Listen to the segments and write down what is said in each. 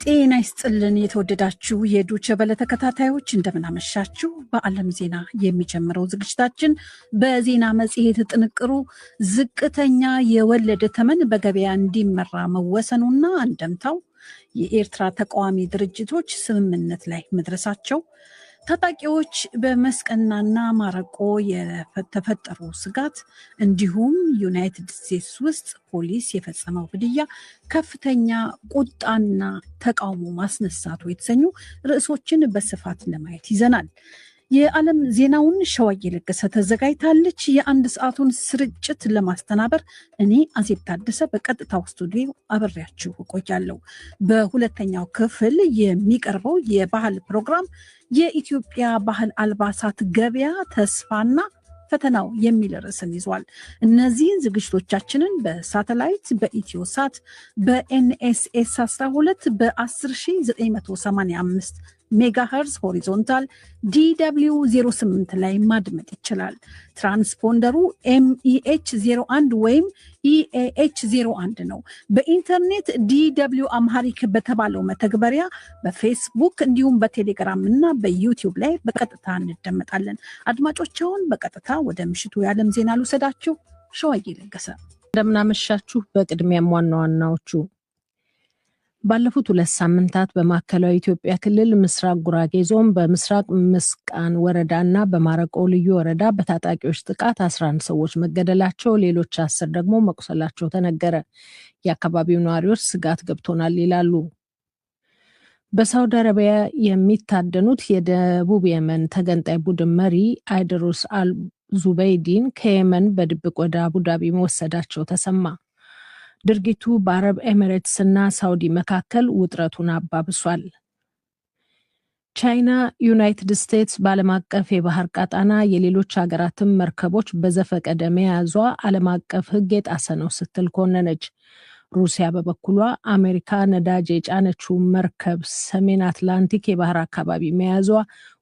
ጤና ይስጥልን የተወደዳችሁ የዶቼ ቬለ ተከታታዮች እንደምን አመሻችሁ። በዓለም ዜና የሚጀምረው ዝግጅታችን በዜና መጽሔት ጥንቅሩ ዝቅተኛ የወለድ ተመን በገበያ እንዲመራ መወሰኑና አንደምታው፣ የኤርትራ ተቃዋሚ ድርጅቶች ስምምነት ላይ መድረሳቸው፣ ታጣቂዎች በመስቀናና ማረቆ የተፈጠሩ ስጋት፣ እንዲሁም ዩናይትድ ስቴትስ ውስጥ ፖሊስ የፈጸመው ግድያ ከፍተኛ ቁጣና ተቃውሞ ማስነሳቱ የተሰኙ ርዕሶችን በስፋት ለማየት ይዘናል። የዓለም ዜናውን ሸዋዬ ለገሰ ተዘጋጅታለች። የአንድ ሰዓቱን ስርጭት ለማስተናበር እኔ አዜብ ታደሰ በቀጥታው ስቱዲዮ አብሬያችሁ እቆያለሁ። በሁለተኛው ክፍል የሚቀርበው የባህል ፕሮግራም የኢትዮጵያ ባህል አልባሳት ገበያ ተስፋና ፈተናው የሚል ርዕስን ይዟል። እነዚህን ዝግጅቶቻችንን በሳተላይት በኢትዮሳት በኤንኤስኤስ 12 በ10985 ሜጋሄርዝ ሆሪዞንታል DW 08 ላይ ማድመጥ ይችላል። ትራንስፖንደሩ MEH 01 ወይም EAH 01 ነው። በኢንተርኔት DW አምሃሪክ በተባለው መተግበሪያ በፌስቡክ እንዲሁም በቴሌግራም እና በዩቲዩብ ላይ በቀጥታ እንደመጣለን። አድማጮቻውን በቀጥታ ወደ ምሽቱ የዓለም ዜና ልውሰዳችሁ። ሸዋዬ ለገሰ እንደምናመሻችሁ። በቅድሚያም ዋና ዋናዎቹ ባለፉት 2 ሳምንታት በማዕከላዊ ኢትዮጵያ ክልል ምስራቅ ጉራጌ ዞን በምስራቅ ምስቃን ወረዳና በማረቆ ልዩ ወረዳ በታጣቂዎች ጥቃት 11 ሰዎች መገደላቸው፣ ሌሎች 10 ደግሞ መቁሰላቸው ተነገረ። የአካባቢው ነዋሪዎች ስጋት ገብቶናል ይላሉ። በሳውዲ አረቢያ የሚታደኑት የደቡብ የመን ተገንጣይ ቡድን መሪ አይደሩስ አልዙበይዲን ከየመን በድብቅ ወደ አቡዳቢ መወሰዳቸው ተሰማ። ድርጊቱ በአረብ ኤሚሬትስ እና ሳውዲ መካከል ውጥረቱን አባብሷል። ቻይና ዩናይትድ ስቴትስ በዓለም አቀፍ የባህር ቀጣና የሌሎች ሀገራትን መርከቦች በዘፈቀደ መያዟ ዓለም አቀፍ ሕግ የጣሰ ነው ስትል ኮነነች። ሩሲያ በበኩሏ አሜሪካ ነዳጅ የጫነችው መርከብ ሰሜን አትላንቲክ የባህር አካባቢ መያዟ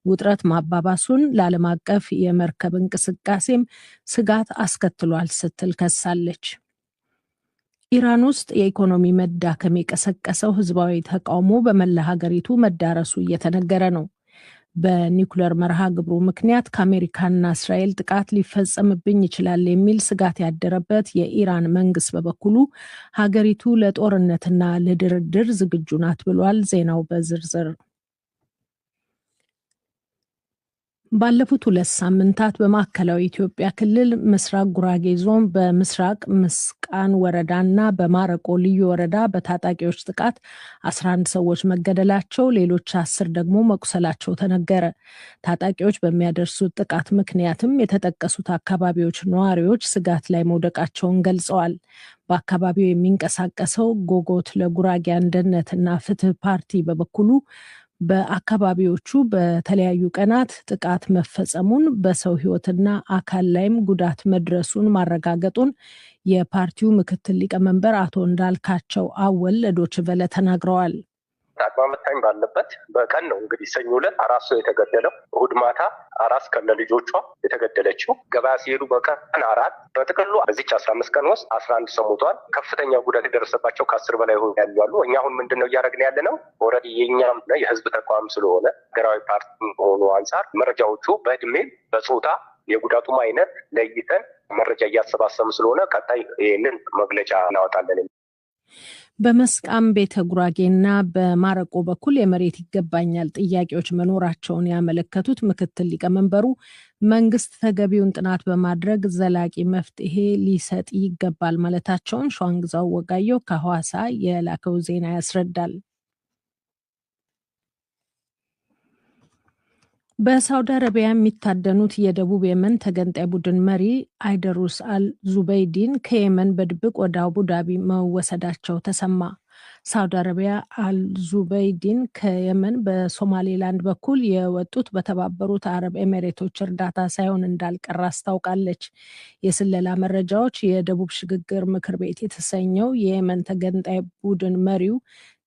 ውጥረት ማባባሱን ለዓለም አቀፍ የመርከብ እንቅስቃሴም ስጋት አስከትሏል ስትል ከሳለች። ኢራን ውስጥ የኢኮኖሚ መዳከም የቀሰቀሰው ህዝባዊ ተቃውሞ በመላ ሀገሪቱ መዳረሱ እየተነገረ ነው። በኒውክሌር መርሃ ግብሩ ምክንያት ከአሜሪካና እስራኤል ጥቃት ሊፈጸምብኝ ይችላል የሚል ስጋት ያደረበት የኢራን መንግስት በበኩሉ ሀገሪቱ ለጦርነትና ለድርድር ዝግጁ ናት ብሏል። ዜናው በዝርዝር ባለፉት 2 ሳምንታት በማዕከላዊ ኢትዮጵያ ክልል ምስራቅ ጉራጌ ዞን በምስራቅ ምስቃን ወረዳና በማረቆ ልዩ ወረዳ በታጣቂዎች ጥቃት 11 ሰዎች መገደላቸው፣ ሌሎች 10 ደግሞ መቁሰላቸው ተነገረ። ታጣቂዎች በሚያደርሱት ጥቃት ምክንያትም የተጠቀሱት አካባቢዎች ነዋሪዎች ስጋት ላይ መውደቃቸውን ገልጸዋል። በአካባቢው የሚንቀሳቀሰው ጎጎት ለጉራጌ አንድነትና ፍትህ ፓርቲ በበኩሉ በአካባቢዎቹ በተለያዩ ቀናት ጥቃት መፈጸሙን፣ በሰው ሕይወትና አካል ላይም ጉዳት መድረሱን ማረጋገጡን የፓርቲው ምክትል ሊቀመንበር አቶ እንዳልካቸው አወል ለዶይቼ ቬለ ተናግረዋል። አድማ በታኝ ባለበት በቀን ነው እንግዲህ ሰኞ ዕለት 4 ሰው የተገደለው፣ እሁድ ማታ 4 ከነ ልጆቿ የተገደለችው፣ ገበያ ሲሄዱ በቀን 4፣ በጥቅሉ በዚች 15 ቀን ውስጥ 11 ሰው ሞቷል። ከፍተኛ ጉዳት የደረሰባቸው ከ10 በላይ ያሉ አሉ። እኛ አሁን ምንድነው እያደረግን ያለ ነው? ኦልሬዲ የኛም የህዝብ ተቋም ስለሆነ ሀገራዊ ፓርቲ ሆኖ አንጻር መረጃዎቹ በእድሜ በጾታ የጉዳቱም አይነት ለይተን መረጃ እያሰባሰብን ስለሆነ ቀጣይ ይህንን መግለጫ እናወጣለን። በመስቃን ቤተ ጉራጌና በማረቆ በኩል የመሬት ይገባኛል ጥያቄዎች መኖራቸውን ያመለከቱት ምክትል ሊቀመንበሩ መንግስት ተገቢውን ጥናት በማድረግ ዘላቂ መፍትሄ ሊሰጥ ይገባል ማለታቸውን ሸዋንግዛው ወጋየሁ ከሐዋሳ የላከው ዜና ያስረዳል። በሳውዲ አረቢያ የሚታደኑት የደቡብ የመን ተገንጣይ ቡድን መሪ አይደሩስ አልዙበይዲን ከየመን በድብቅ ወደ አቡዳቢ መወሰዳቸው ተሰማ። ሳውዲ አረቢያ አልዙበይዲን ከየመን በሶማሌላንድ በኩል የወጡት በተባበሩት አረብ ኤሚሬቶች እርዳታ ሳይሆን እንዳልቀረ አስታውቃለች። የስለላ መረጃዎች የደቡብ ሽግግር ምክር ቤት የተሰኘው የየመን ተገንጣይ ቡድን መሪው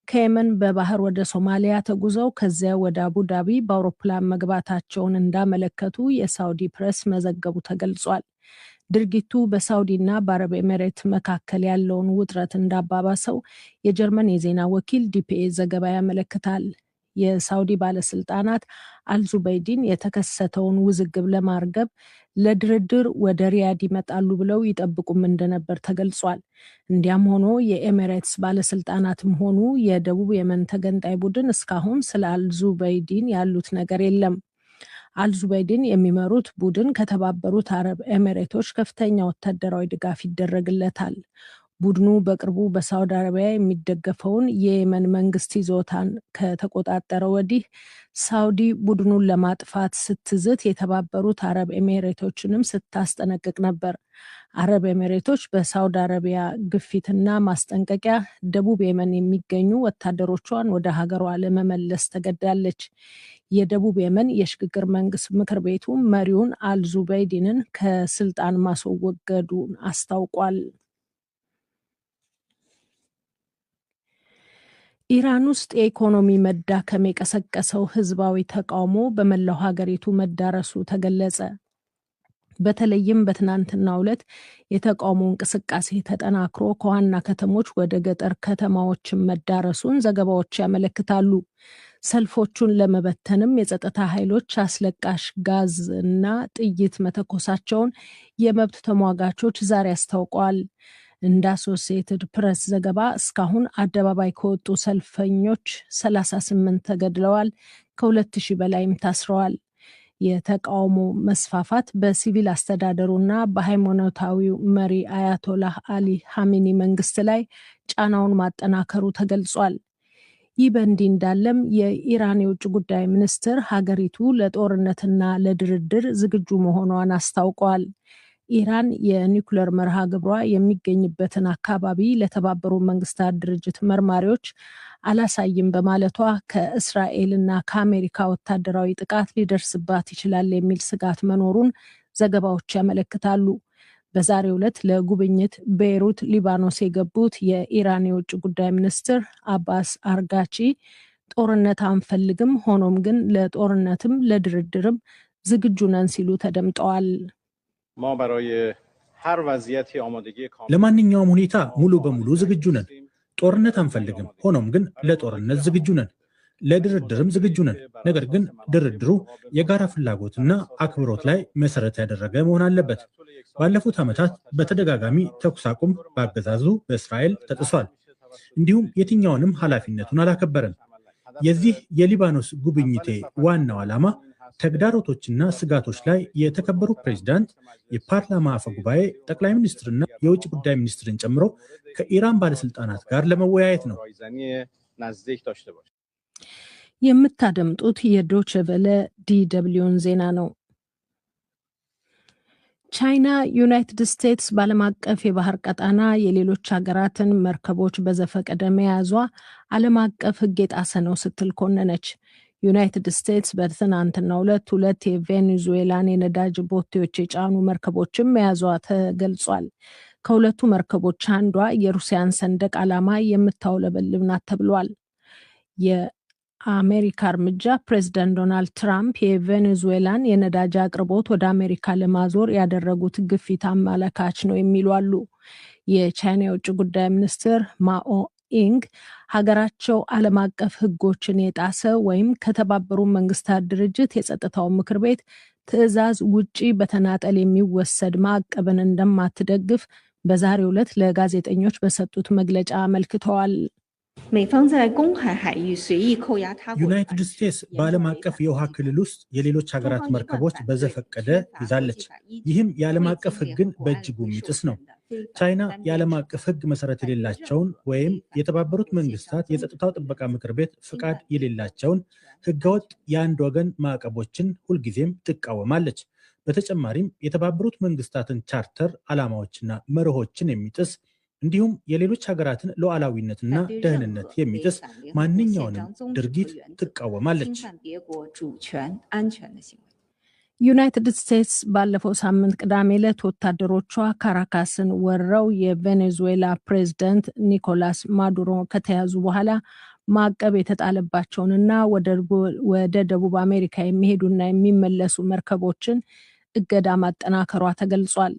ከየመን በባህር ወደ ሶማሊያ ተጉዘው ከዚያ ወደ አቡዳቢ በአውሮፕላን መግባታቸውን እንዳመለከቱ የሳውዲ ፕሬስ መዘገቡ ተገልጿል። ድርጊቱ በሳውዲና በአረብ ኤሜሬት መካከል ያለውን ውጥረት እንዳባባሰው የጀርመን የዜና ወኪል ዲፒኤ ዘገባ ያመለክታል። የሳውዲ ባለስልጣናት አልዙበይዲን የተከሰተውን ውዝግብ ለማርገብ ለድርድር ወደ ሪያድ ይመጣሉ ብለው ይጠብቁም እንደነበር ተገልጿል። እንዲያም ሆኖ የኤሜሬትስ ባለስልጣናትም ሆኑ የደቡብ የመን ተገንጣይ ቡድን እስካሁን ስለ አልዙበይዲን ያሉት ነገር የለም። አልዙበይዲን የሚመሩት ቡድን ከተባበሩት አረብ ኤሜሬቶች ከፍተኛ ወታደራዊ ድጋፍ ይደረግለታል። ቡድኑ በቅርቡ በሳውዲ አረቢያ የሚደገፈውን የየመን መንግስት ይዞታን ከተቆጣጠረ ወዲህ ሳውዲ ቡድኑን ለማጥፋት ስትዝት የተባበሩት አረብ ኤሜሬቶችንም ስታስጠነቅቅ ነበር። አረብ ኤሜሬቶች በሳውዲ አረቢያ ግፊትና ማስጠንቀቂያ ደቡብ የመን የሚገኙ ወታደሮቿን ወደ ሀገሯ ለመመለስ ተገዳለች። የደቡብ የመን የሽግግር መንግስት ምክር ቤቱ መሪውን አልዙበይዲንን ከስልጣን ማስወገዱን አስታውቋል። ኢራን ውስጥ የኢኮኖሚ መዳከም የቀሰቀሰው ህዝባዊ ተቃውሞ በመላው ሀገሪቱ መዳረሱ ተገለጸ። በተለይም በትናንትናው ዕለት የተቃውሞ እንቅስቃሴ ተጠናክሮ ከዋና ከተሞች ወደ ገጠር ከተማዎችን መዳረሱን ዘገባዎች ያመለክታሉ። ሰልፎቹን ለመበተንም የጸጥታ ኃይሎች አስለቃሽ ጋዝ እና ጥይት መተኮሳቸውን የመብት ተሟጋቾች ዛሬ አስታውቀዋል። እንደ አሶሲኤትድ ፕሬስ ዘገባ እስካሁን አደባባይ ከወጡ ሰልፈኞች 38 ተገድለዋል፣ ከ2000 በላይም ታስረዋል። የተቃውሞ መስፋፋት በሲቪል አስተዳደሩና በሃይማኖታዊው መሪ አያቶላህ አሊ ሐሚኒ መንግስት ላይ ጫናውን ማጠናከሩ ተገልጿል። ይህ በእንዲህ እንዳለም የኢራን የውጭ ጉዳይ ሚኒስትር ሀገሪቱ ለጦርነትና ለድርድር ዝግጁ መሆኗን አስታውቀዋል። ኢራን የኒውክሌር መርሃ ግብሯ የሚገኝበትን አካባቢ ለተባበሩት መንግስታት ድርጅት መርማሪዎች አላሳይም በማለቷ ከእስራኤልና ከአሜሪካ ወታደራዊ ጥቃት ሊደርስባት ይችላል የሚል ስጋት መኖሩን ዘገባዎች ያመለክታሉ። በዛሬው ዕለት ለጉብኝት ቤይሩት ሊባኖስ የገቡት የኢራን የውጭ ጉዳይ ሚኒስትር አባስ አርጋቺ ጦርነት አንፈልግም፣ ሆኖም ግን ለጦርነትም ለድርድርም ዝግጁ ነን ሲሉ ተደምጠዋል። ለማንኛውም ሁኔታ ሙሉ በሙሉ ዝግጁ ነን። ጦርነት አንፈልግም፣ ሆኖም ግን ለጦርነት ዝግጁ ነን። ለድርድርም ዝግጁ ነን። ነገር ግን ድርድሩ የጋራ ፍላጎትና አክብሮት ላይ መሰረት ያደረገ መሆን አለበት። ባለፉት ዓመታት በተደጋጋሚ ተኩስ አቁም በአገዛዙ በእስራኤል ተጥሷል። እንዲሁም የትኛውንም ኃላፊነቱን አላከበረም። የዚህ የሊባኖስ ጉብኝቴ ዋናው ዓላማ ተግዳሮቶችና ስጋቶች ላይ የተከበሩ ፕሬዚዳንት፣ የፓርላማ አፈ ጉባኤ፣ ጠቅላይ ሚኒስትርና የውጭ ጉዳይ ሚኒስትርን ጨምሮ ከኢራን ባለስልጣናት ጋር ለመወያየት ነው። የምታደምጡት የዶቼ ቬለ ዲደብሊውን ዜና ነው። ቻይና ዩናይትድ ስቴትስ በዓለም አቀፍ የባህር ቀጣና የሌሎች ሀገራትን መርከቦች በዘፈቀደ መያዟ ዓለም አቀፍ ሕግ የጣሰ ነው ስትል ኮነነች። ዩናይትድ ስቴትስ በትናንትናው ዕለት 2 የቬኔዙዌላን የነዳጅ ቦቴዎች የጫኑ መርከቦችን መያዟ ተገልጿል። ከሁለቱ መርከቦች አንዷ የሩሲያን ሰንደቅ ዓላማ የምታውለበልብ ናት ተብሏል። የአሜሪካ እርምጃ ፕሬዚዳንት ዶናልድ ትራምፕ የቬኔዙዌላን የነዳጅ አቅርቦት ወደ አሜሪካ ለማዞር ያደረጉት ግፊት አመላካች ነው የሚሉ አሉ። የቻይና የውጭ ጉዳይ ሚኒስትር ማኦ ኢንግ ሀገራቸው ዓለም አቀፍ ሕጎችን የጣሰ ወይም ከተባበሩት መንግስታት ድርጅት የጸጥታው ምክር ቤት ትዕዛዝ ውጪ በተናጠል የሚወሰድ ማዕቀብን እንደማትደግፍ በዛሬው ዕለት ለጋዜጠኞች በሰጡት መግለጫ አመልክተዋል። ዩናይትድ ስቴትስ በዓለም አቀፍ የውሃ ክልል ውስጥ የሌሎች ሀገራት መርከቦች በዘፈቀደ ይዛለች። ይህም የዓለም አቀፍ ሕግን በእጅጉ የሚጥስ ነው። ቻይና የዓለም አቀፍ ሕግ መሰረት የሌላቸውን ወይም የተባበሩት መንግስታት የጸጥታው ጥበቃ ምክር ቤት ፍቃድ የሌላቸውን ሕገወጥ የአንድ ወገን ማዕቀቦችን ሁልጊዜም ትቃወማለች። በተጨማሪም የተባበሩት መንግስታትን ቻርተር ዓላማዎችና መርሆችን የሚጥስ እንዲሁም የሌሎች ሀገራትን ሉዓላዊነትና ደህንነት የሚጥስ ማንኛውንም ድርጊት ትቃወማለች። ዩናይትድ ስቴትስ ባለፈው ሳምንት ቅዳሜ ዕለት ወታደሮቿ ካራካስን ወረው የቬኔዙዌላ ፕሬዝዳንት ኒኮላስ ማዱሮ ከተያዙ በኋላ ማዕቀብ የተጣለባቸውንና ወደ ደቡብ አሜሪካ የሚሄዱና የሚመለሱ መርከቦችን እገዳ ማጠናከሯ ተገልጿል።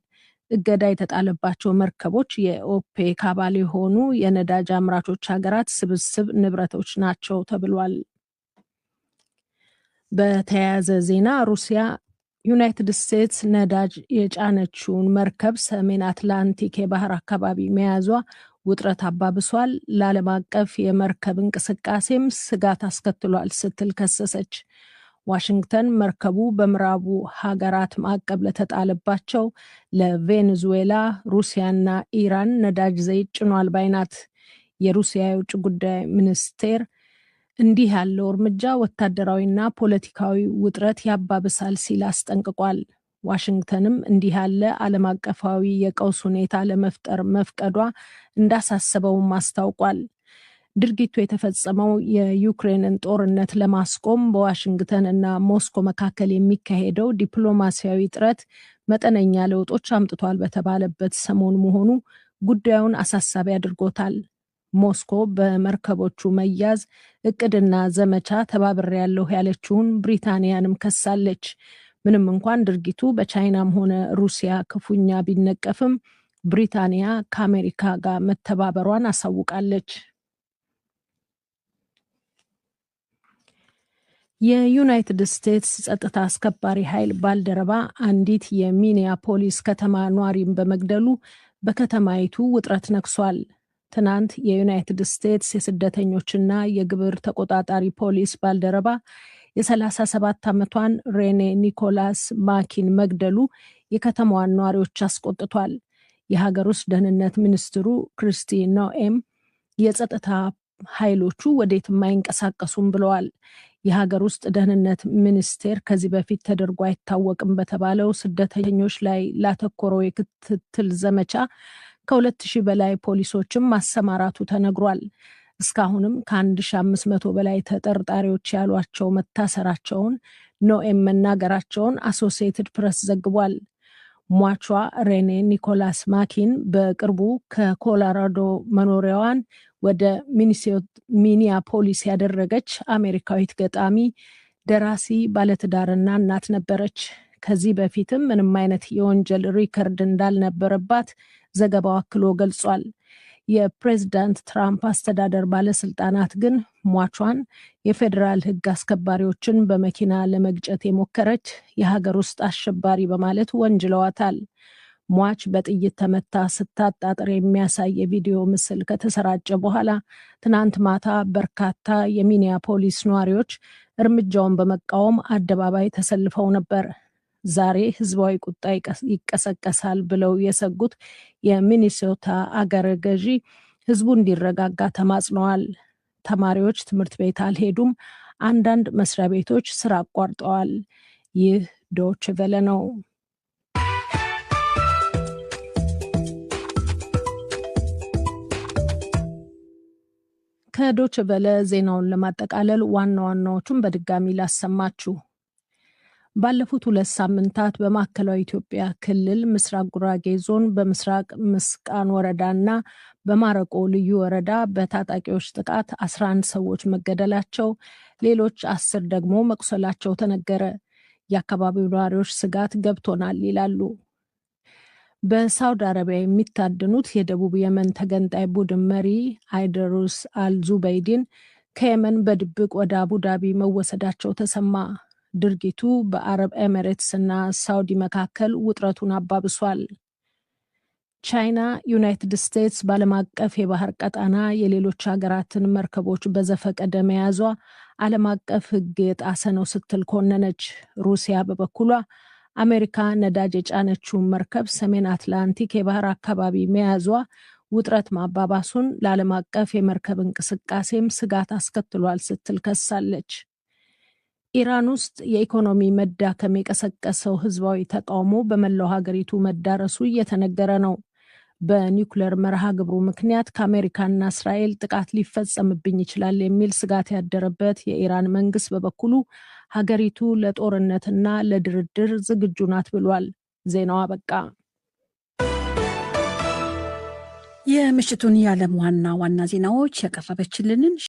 እገዳ የተጣለባቸው መርከቦች የኦፔክ አባል የሆኑ የነዳጅ አምራቾች ሀገራት ስብስብ ንብረቶች ናቸው ተብሏል። በተያያዘ ዜና ሩሲያ ዩናይትድ ስቴትስ ነዳጅ የጫነችውን መርከብ ሰሜን አትላንቲክ የባህር አካባቢ መያዟ ውጥረት አባብሷል፣ ለዓለም አቀፍ የመርከብ እንቅስቃሴም ስጋት አስከትሏል ስትል ከሰሰች። ዋሽንግተን መርከቡ በምዕራቡ ሀገራት ማዕቀብ ለተጣለባቸው ለቬኔዙዌላ፣ ሩሲያና ኢራን ነዳጅ ዘይት ጭኗል ባይ ናት። የሩሲያ የውጭ ጉዳይ ሚኒስቴር እንዲህ ያለው እርምጃ ወታደራዊና ፖለቲካዊ ውጥረት ያባብሳል ሲል አስጠንቅቋል። ዋሽንግተንም እንዲህ ያለ ዓለም አቀፋዊ የቀውስ ሁኔታ ለመፍጠር መፍቀዷ እንዳሳሰበውም አስታውቋል። ድርጊቱ የተፈጸመው የዩክሬንን ጦርነት ለማስቆም በዋሽንግተን እና ሞስኮ መካከል የሚካሄደው ዲፕሎማሲያዊ ጥረት መጠነኛ ለውጦች አምጥቷል በተባለበት ሰሞን መሆኑ ጉዳዩን አሳሳቢ አድርጎታል። ሞስኮ በመርከቦቹ መያዝ እቅድና ዘመቻ ተባብሬያለሁ ያለችውን ብሪታንያንም ከሳለች። ምንም እንኳን ድርጊቱ በቻይናም ሆነ ሩሲያ ክፉኛ ቢነቀፍም ብሪታንያ ከአሜሪካ ጋር መተባበሯን አሳውቃለች። የዩናይትድ ስቴትስ ጸጥታ አስከባሪ ኃይል ባልደረባ አንዲት የሚኒያፖሊስ ከተማ ኗሪን በመግደሉ በከተማይቱ ውጥረት ነግሷል። ትናንት የዩናይትድ ስቴትስ የስደተኞችና የግብር ተቆጣጣሪ ፖሊስ ባልደረባ የ37 ዓመቷን ሬኔ ኒኮላስ ማኪን መግደሉ የከተማዋን ነዋሪዎች አስቆጥቷል። የሀገር ውስጥ ደህንነት ሚኒስትሩ ክሪስቲ ኖኤም የጸጥታ ኃይሎቹ ወዴትም አይንቀሳቀሱም ብለዋል። የሀገር ውስጥ ደህንነት ሚኒስቴር ከዚህ በፊት ተደርጎ አይታወቅም በተባለው ስደተኞች ላይ ላተኮረው የክትትል ዘመቻ ከ2000 በላይ ፖሊሶችም ማሰማራቱ ተነግሯል። እስካሁንም ከ1500 በላይ ተጠርጣሪዎች ያሏቸው መታሰራቸውን ኖኤም መናገራቸውን አሶሲየትድ ፕሬስ ዘግቧል። ሟቿ ሬኔ ኒኮላስ ማኪን በቅርቡ ከኮሎራዶ መኖሪያዋን ወደ ሚኒያፖሊስ ያደረገች አሜሪካዊት ገጣሚ፣ ደራሲ፣ ባለትዳርና እናት ነበረች። ከዚህ በፊትም ምንም አይነት የወንጀል ሪከርድ እንዳልነበረባት ዘገባው አክሎ ገልጿል። የፕሬዝዳንት ትራምፕ አስተዳደር ባለስልጣናት ግን ሟቿን የፌዴራል ሕግ አስከባሪዎችን በመኪና ለመግጨት የሞከረች የሀገር ውስጥ አሸባሪ በማለት ወንጅለዋታል። ሟች በጥይት ተመታ ስታጣጥር የሚያሳይ የቪዲዮ ምስል ከተሰራጨ በኋላ ትናንት ማታ በርካታ የሚኒያፖሊስ ነዋሪዎች እርምጃውን በመቃወም አደባባይ ተሰልፈው ነበር። ዛሬ ህዝባዊ ቁጣ ይቀሰቀሳል ብለው የሰጉት የሚኒሶታ አገረ ገዢ ህዝቡ እንዲረጋጋ ተማጽነዋል። ተማሪዎች ትምህርት ቤት አልሄዱም። አንዳንድ መስሪያ ቤቶች ስራ አቋርጠዋል። ይህ ዶይቼ ቬለ ነው። ከዶይቼ ቬለ ዜናውን ለማጠቃለል ዋና ዋናዎቹን በድጋሚ ላሰማችሁ። ባለፉት 2 ሳምንታት በማዕከላዊ ኢትዮጵያ ክልል ምስራቅ ጉራጌ ዞን በምስራቅ ምስቃን ወረዳና በማረቆ ልዩ ወረዳ በታጣቂዎች ጥቃት 11 ሰዎች መገደላቸው፣ ሌሎች 10 ደግሞ መቁሰላቸው ተነገረ። የአካባቢው ነዋሪዎች ስጋት ገብቶናል ይላሉ። በሳውዲ አረቢያ የሚታደኑት የደቡብ የመን ተገንጣይ ቡድን መሪ አይደሩስ አልዙበይዲን ከየመን በድብቅ ወደ አቡዳቢ መወሰዳቸው ተሰማ። ድርጊቱ በአረብ ኤሚሬትስ እና ሳውዲ መካከል ውጥረቱን አባብሷል። ቻይና ዩናይትድ ስቴትስ በዓለም አቀፍ የባህር ቀጣና የሌሎች ሀገራትን መርከቦች በዘፈቀደ መያዟ ዓለም አቀፍ ሕግ የጣሰ ነው ስትል ኮነነች። ሩሲያ በበኩሏ አሜሪካ ነዳጅ የጫነችውን መርከብ ሰሜን አትላንቲክ የባህር አካባቢ መያዟ ውጥረት ማባባሱን ለዓለም አቀፍ የመርከብ እንቅስቃሴም ስጋት አስከትሏል ስትል ከሳለች። ኢራን ውስጥ የኢኮኖሚ መዳከም የቀሰቀሰው ህዝባዊ ተቃውሞ በመላው ሀገሪቱ መዳረሱ እየተነገረ ነው። በኒውክሌር መርሃ ግብሩ ምክንያት ከአሜሪካና እስራኤል ጥቃት ሊፈጸምብኝ ይችላል የሚል ስጋት ያደረበት የኢራን መንግስት በበኩሉ ሀገሪቱ ለጦርነትና ለድርድር ዝግጁ ናት ብሏል። ዜናው አበቃ። የምሽቱን የዓለም ዋና ዋና ዜናዎች ያቀረበችልንን